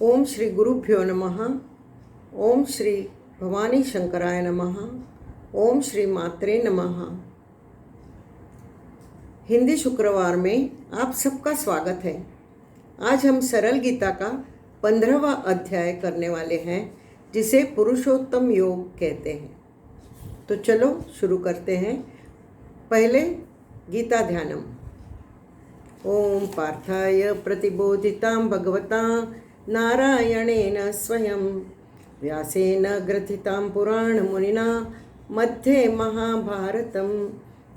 ओम श्री गुरुभ्यो नमः। ओम श्री भवानी शंकराय नमः। ओम श्री मात्रे नमः। हिंदी शुक्रवार में आप सबका स्वागत है। आज हम सरल गीता का 15वां अध्याय करने वाले हैं, जिसे पुरुषोत्तम योग कहते हैं। तो चलो शुरू करते हैं। पहले गीता ध्यानम। ओम पार्थाय प्रतिबोधितां भगवता नारायणेन स्वयं व्यासेन ग्रथितां पुराणमुनिना मध्ये महाभारतम्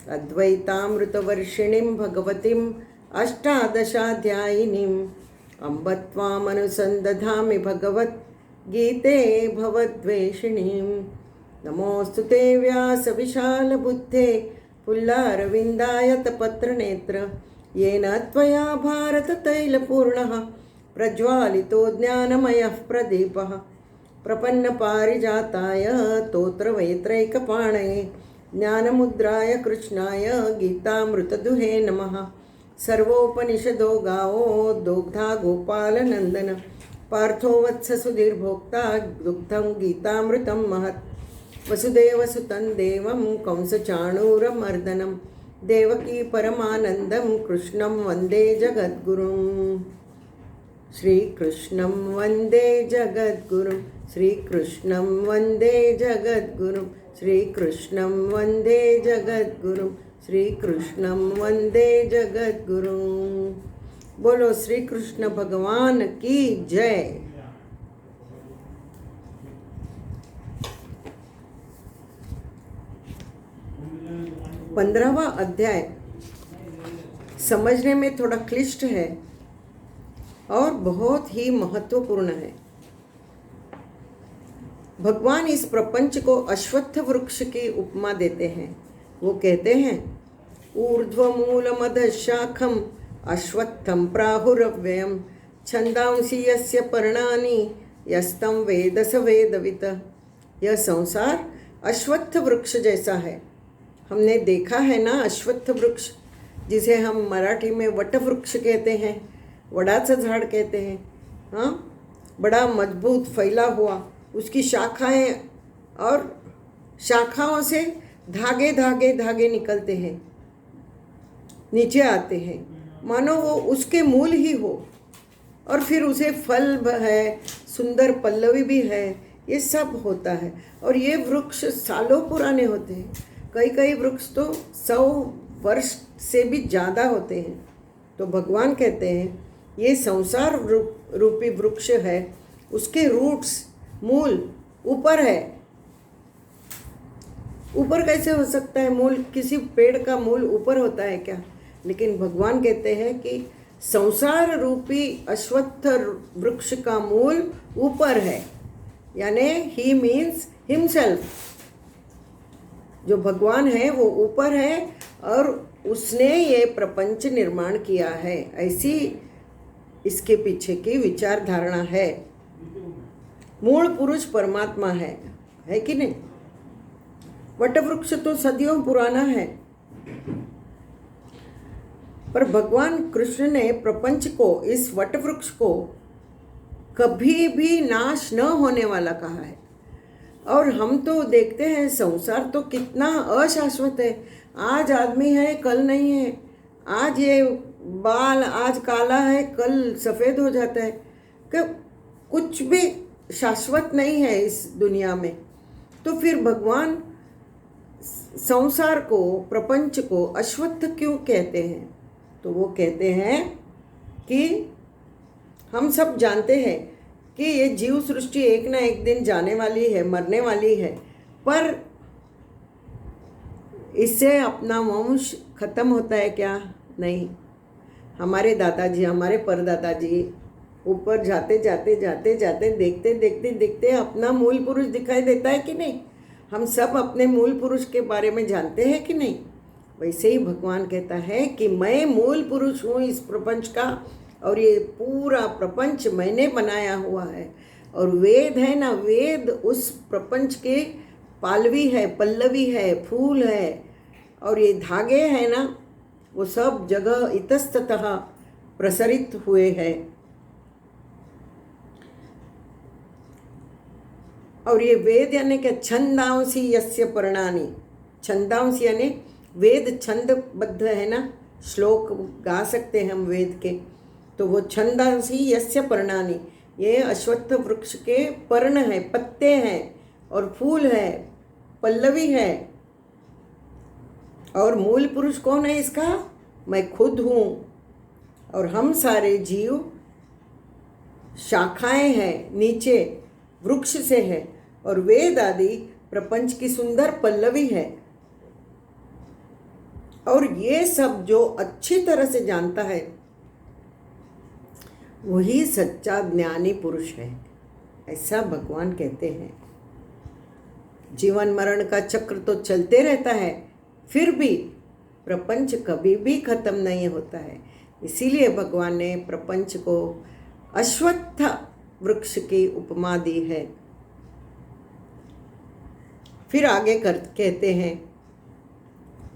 अद्वैतामृतवर्षिणीं भगवतीम् अष्टादशाध्यायिनीम् अम्ब त्वामनुसन्दधामि भगवद्गीते भवद्वेषिणीं। नमोऽस्तु ते व्यासविशालबुद्धे पुल्लारविन्दायतपत्रनेत्र येन त्वया भारततैलपूर्णः प्रज्वालितो ज्ञानमयः प्रदीपः प्रपन्नपारिजाताय तोत्रवेत्रैकपाणये ज्ञानमुद्राय कृष्णाय गीतामृतदुहे नमः। सर्वोपनिषदो गावो दोग्धा गोपालनन्दन पार्थो वत्ससुधीर्भोक्ता दुग्धं गीतामृतं महत्। वसुदेवसुतं देवं कंसचाणूरमर्दनं देवकी परमानन्दं कृष्णं वन्दे जगद्गुरुम्। श्रीकृष्णं वन्दे जगद्गुरुं श्रीकृष्णं वन्दे जगद्गुरुं श्रीकृष्णं वन्दे जगद्गुरुं श्रीकृष्णं वन्दे जगद्गुरुं। बोलो श्री कृष्ण भगवान की जय। पंद्रहवां अध्याय समझने में थोड़ा क्लिष्ट है और बहुत ही महत्वपूर्ण है। भगवान इस प्रपंच को अश्वत्थ वृक्ष की उपमा देते हैं। वो कहते हैं, ऊर्ध्वमूलमधशाखम अश्वत्थम प्राहुरव्ययम छंदांसि यस्य पर्णानि यस्तं वेद स वेदवित्। यह संसार अश्वत्थ वृक्ष जैसा है। हमने देखा है ना, अश्वत्थ वृक्ष जिसे हम मराठी में वट वृक्ष कहते हैं, वडाचं झाड़ कहते हैं। हाँ, बड़ा मजबूत फैला हुआ, उसकी शाखाएं और शाखाओं से धागे धागे धागे निकलते हैं, नीचे आते हैं, मानो वो उसके मूल ही हो। और फिर उसे फल है, सुंदर पल्लवी भी है, ये सब होता है। और ये वृक्ष सालों पुराने होते हैं। कई कई वृक्ष तो 100 वर्ष से भी ज़्यादा होते हैं। तो भगवान कहते हैं, ये संसार रूपी वृक्ष है, उसके रूट्स मूल ऊपर है। ऊपर कैसे हो सकता है? मूल, किसी पेड़ का मूल ऊपर होता है क्या? लेकिन भगवान कहते हैं कि संसार रूपी अश्वत्थ वृक्ष का मूल ऊपर है, यानी ही मीन्स हिमसेल्फ। जो भगवान है वो ऊपर है और उसने ये प्रपंच निर्माण किया है, ऐसी इसके पीछे की विचार धारणा है। मूल पुरुष परमात्मा है कि नहीं? वटवृक्ष तो सदियों पुराना है, पर भगवान कृष्ण ने प्रपंच को, इस वटवृक्ष को कभी भी नाश न होने वाला कहा है। और हम तो देखते हैं संसार तो कितना अशाश्वत है। आज आदमी है, कल नहीं है। आज ये बाल आज काला है, कल सफ़ेद हो जाता है। कि कुछ भी शाश्वत नहीं है इस दुनिया में। तो फिर भगवान संसार को, प्रपंच को अश्वत्थ क्यों कहते हैं? तो वो कहते हैं कि हम सब जानते हैं कि ये जीव सृष्टि एक ना एक दिन जाने वाली है, मरने वाली है, पर इससे अपना वंश खत्म होता है क्या? नहीं। हमारे दादाजी, हमारे परदादाजी ऊपर जाते जाते जाते जाते देखते देखते देखते अपना मूल पुरुष दिखाई देता है कि नहीं? हम सब अपने मूल पुरुष के बारे में जानते हैं कि नहीं? वैसे ही भगवान कहता है कि मैं मूल पुरुष हूँ इस प्रपंच का, और ये पूरा प्रपंच मैंने बनाया हुआ है। और वेद है ना, वेद उस प्रपंच के पालवी है, पल्लवी है, फूल है। और ये धागे हैं ना, वो सब जगह इतस्ततः प्रसरित हुए हैं। और ये वेद यानी क्या, छंदांसी यस्य पर्णानि, छंदांसी यानी वेद छंदबद्ध है ना, श्लोक गा सकते हैं हम वेद के, तो वो छंदांसी यस्य पर्णानि, ये अश्वत्थ वृक्ष के पर्ण है, पत्ते हैं और फूल है, पल्लवी है। और मूल पुरुष कौन है इसका, मैं खुद हूँ, और हम सारे जीव शाखाएं हैं, नीचे वृक्ष से है, और वेद आदि प्रपंच की सुंदर पल्लवी है। और ये सब जो अच्छी तरह से जानता है वही सच्चा ज्ञानी पुरुष है, ऐसा भगवान कहते हैं। जीवन मरण का चक्र तो चलते रहता है, फिर भी प्रपंच कभी भी खत्म नहीं होता है। इसीलिए भगवान ने प्रपंच को अश्वत्थ वृक्ष की उपमा दी है। फिर आगे कहते हैं,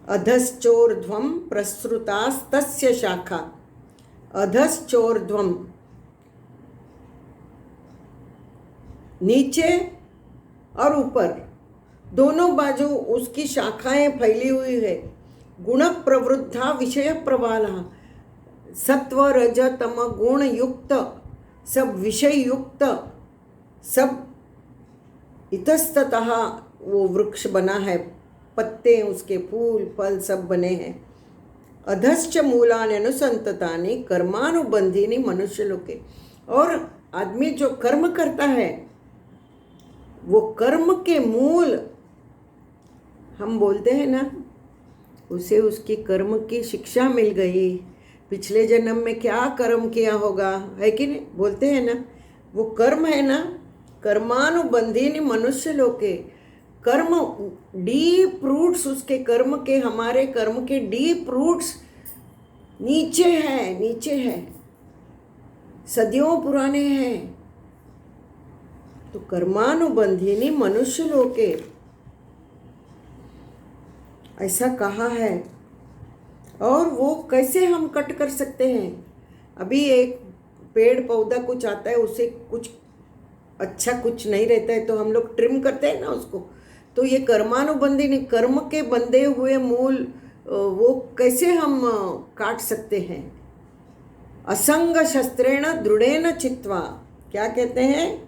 अधश्चोर्ध्वं प्रसृतास्तस्य शाखा, अधश्चोर्ध्वं नीचे और ऊपर दोनों बाजू उसकी शाखाएं फैली हुई है। गुण प्रवृद्धा विषय प्रवाला, सत्व रज तम गुण युक्त, सब विषय युक्त, सब इतस्ततः वो वृक्ष बना है, पत्ते उसके फूल फल सब बने हैं। अधश्च मूलानि अनुसंततानि कर्मानुबंधीनि मनुष्य लोके, और आदमी जो कर्म करता है वो कर्म के मूल, हम बोलते हैं ना, उसे उसकी कर्म की शिक्षा मिल गई, पिछले जन्म में क्या कर्म किया होगा, है कि नहीं, बोलते हैं ना, वो कर्म है ना, कर्मानुबंधीनि मनुष्य लोके, कर्म डीप रूट्स उसके कर्म के, हमारे कर्म के डीप रूट्स नीचे है, नीचे है, सदियों पुराने हैं। तो कर्मानुबंधीनि मनुष्य लोके ऐसा कहा है। और वो कैसे हम कट कर सकते हैं, अभी एक पेड़ पौधा कुछ आता है, उसे कुछ अच्छा कुछ नहीं रहता है तो हम लोग ट्रिम करते हैं ना उसको, तो ये कर्मानुबंधी नहीं, कर्म के बंधे हुए मूल वो कैसे हम काट सकते हैं। असंग शस्त्रेण दृढ़ेन चित्वा, क्या कहते हैं,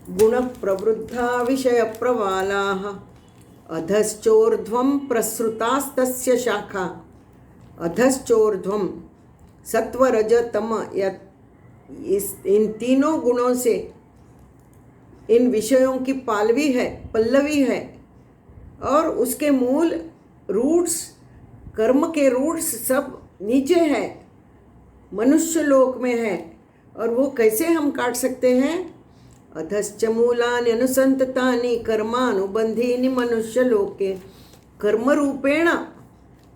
गुण प्रवृद्धा विषय प्रवालाः अधश्चोर्ध्वं प्रसृतास्तस्य शाखा, अधश्चोर्ध्वं सत्व रज तम, इन तीनों गुणों से इन विषयों की पल्लवी है, और उसके मूल रूट्स, कर्म के रूट्स सब नीचे है, मनुष्य लोक में है। और वो कैसे हम काट सकते हैं, अधश्च मूलानि अनुसंततानि कर्मानुबंधीनि मनुष्य लोके, कर्म रूपेण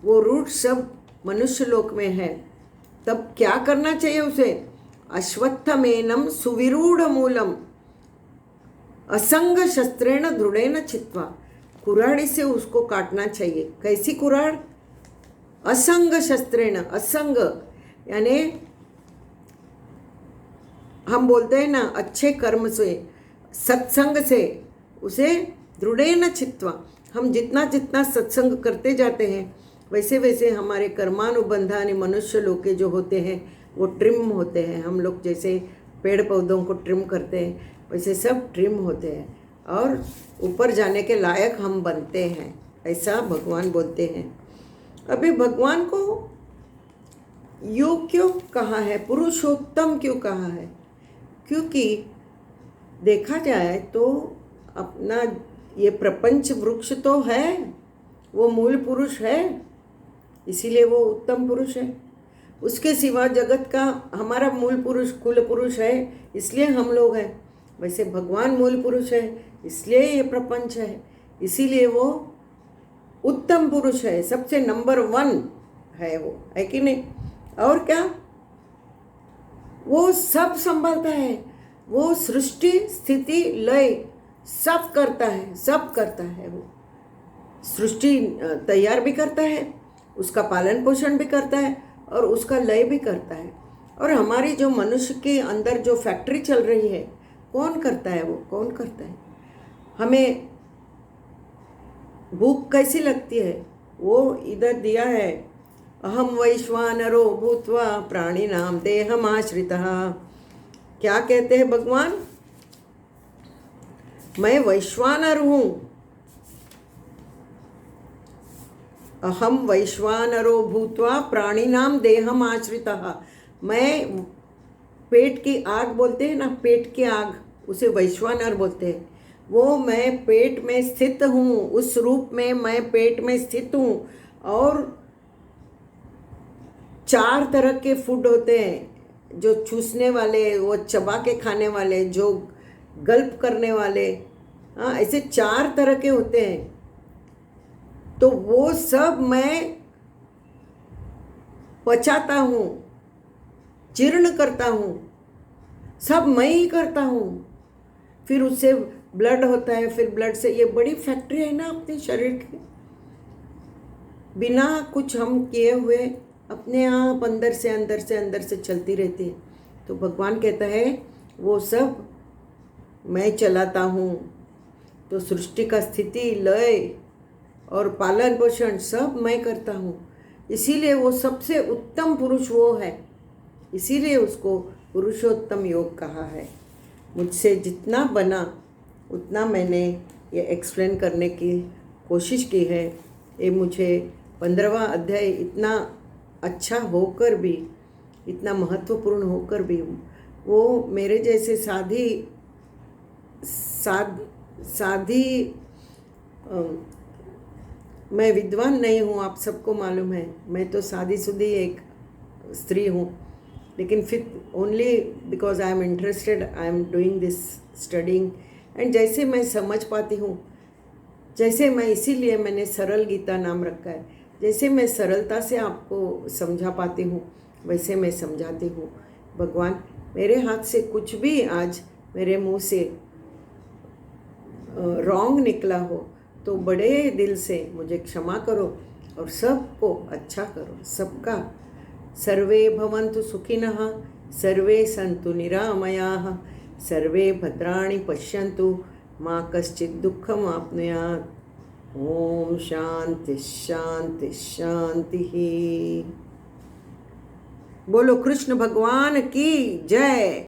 वो रूट सब मनुष्य लोक में है। तब क्या करना चाहिए उसे, अश्वत्थमेनं सुविरूढ़ मूलम असंग शस्त्रेण दृढ़ेन छित्वा, कुराड़ी से उसको काटना चाहिए। कैसी कुराड़, असंग शस्त्रेण, असंग यानी हम बोलते हैं ना अच्छे कर्म से, सत्संग से उसे दृढ़ेन छित्वा, हम जितना जितना सत्संग करते जाते हैं वैसे वैसे हमारे कर्मानुबंधानि मनुष्य लोग के जो होते हैं वो ट्रिम होते हैं। हम लोग जैसे पेड़ पौधों को ट्रिम करते हैं वैसे सब ट्रिम होते हैं और ऊपर जाने के लायक हम बनते हैं, ऐसा भगवान बोलते हैं। अभी भगवान को योग क्यों कहा है, पुरुषोत्तम क्यों कहा है, क्योंकि देखा जाए तो अपना ये प्रपंच वृक्ष तो है, वो मूल पुरुष है, इसीलिए वो उत्तम पुरुष है। उसके सिवा जगत का हमारा मूल पुरुष कुल पुरुष है, इसलिए हम लोग हैं। वैसे भगवान मूल पुरुष है, इसलिए ये प्रपंच है, इसीलिए वो उत्तम पुरुष है, सबसे नंबर 1 है वो, है कि नहीं। और क्या, वो सब संभालता है, वो सृष्टि स्थिति लय सब करता है, सब करता है। वो सृष्टि तैयार भी करता है, उसका पालन पोषण भी करता है और उसका लय भी करता है। और हमारी जो मनुष्य के अंदर जो फैक्ट्री चल रही है, कौन करता है? वो कौन करता है? हमें भूख कैसी लगती है? वो इधर दिया है, अहम वैश्वानरो भूत्वा प्राणिनाम देहमाश्रितः। क्या कहते हैं भगवान? मैं वैश्वानर हूँ, अहम वैश्वानरो भूत्वा प्राणिनाम देहम आश्रितः। मैं पेट की आग बोलते हैं ना, पेट की आग, उसे वैश्वानर बोलते हैं। वो मैं पेट में स्थित हूँ, उस रूप में मैं पेट में स्थित हूँ। और 4 तरह के फूड होते हैं, जो चूसने वाले, वो चबा के खाने वाले, जो गल्प करने वाले, हाँ, ऐसे 4 तरह के होते हैं। तो वो सब मैं पचाता हूँ, जीर्ण करता हूँ, सब मैं ही करता हूँ। फिर उससे ब्लड होता है, फिर ब्लड से, ये बड़ी फैक्ट्री है ना अपने शरीर की, बिना कुछ हम किए हुए अपने आप अंदर से चलती रहती है। तो भगवान कहता है वो सब मैं चलाता हूँ। तो सृष्टि का स्थिति, लय और पालन पोषण सब मैं करता हूँ। इसीलिए वो सबसे उत्तम पुरुष वो है, इसीलिए उसको पुरुषोत्तम योग कहा है। मुझसे जितना बना उतना मैंने ये एक्सप्लेन करने की कोशिश की है। ये मुझे 15वां अध्याय इतना अच्छा होकर भी, इतना महत्वपूर्ण होकर भी, वो मेरे जैसे साधी मैं विद्वान नहीं हूँ, आप सबको मालूम है। मैं तो सादी सुधी एक स्त्री हूँ, लेकिन फिर only because I am interested I am doing this studying. And जैसे मैं समझ पाती हूँ, जैसे मैं, इसीलिए मैंने सरल गीता नाम रखा है। जैसे मैं सरलता से आपको समझा पाती हूँ, वैसे मैं समझाती हूँ। भगवान, मेरे हाथ से कुछ भी आज मेरे मुंह से रॉन्ग निकला हो तो बड़े दिल से मुझे क्षमा करो और सबको अच्छा करो, सबका। सर्वे भवन्तु सुखिनः, सर्वे सन्तु निरामयाः, सर्वे भद्राणि पश्यन्तु, मा कश्चित् दुःखम् आप्नुयात्। ओम शांति शांति शांति। बोलो कृष्ण भगवान की जय।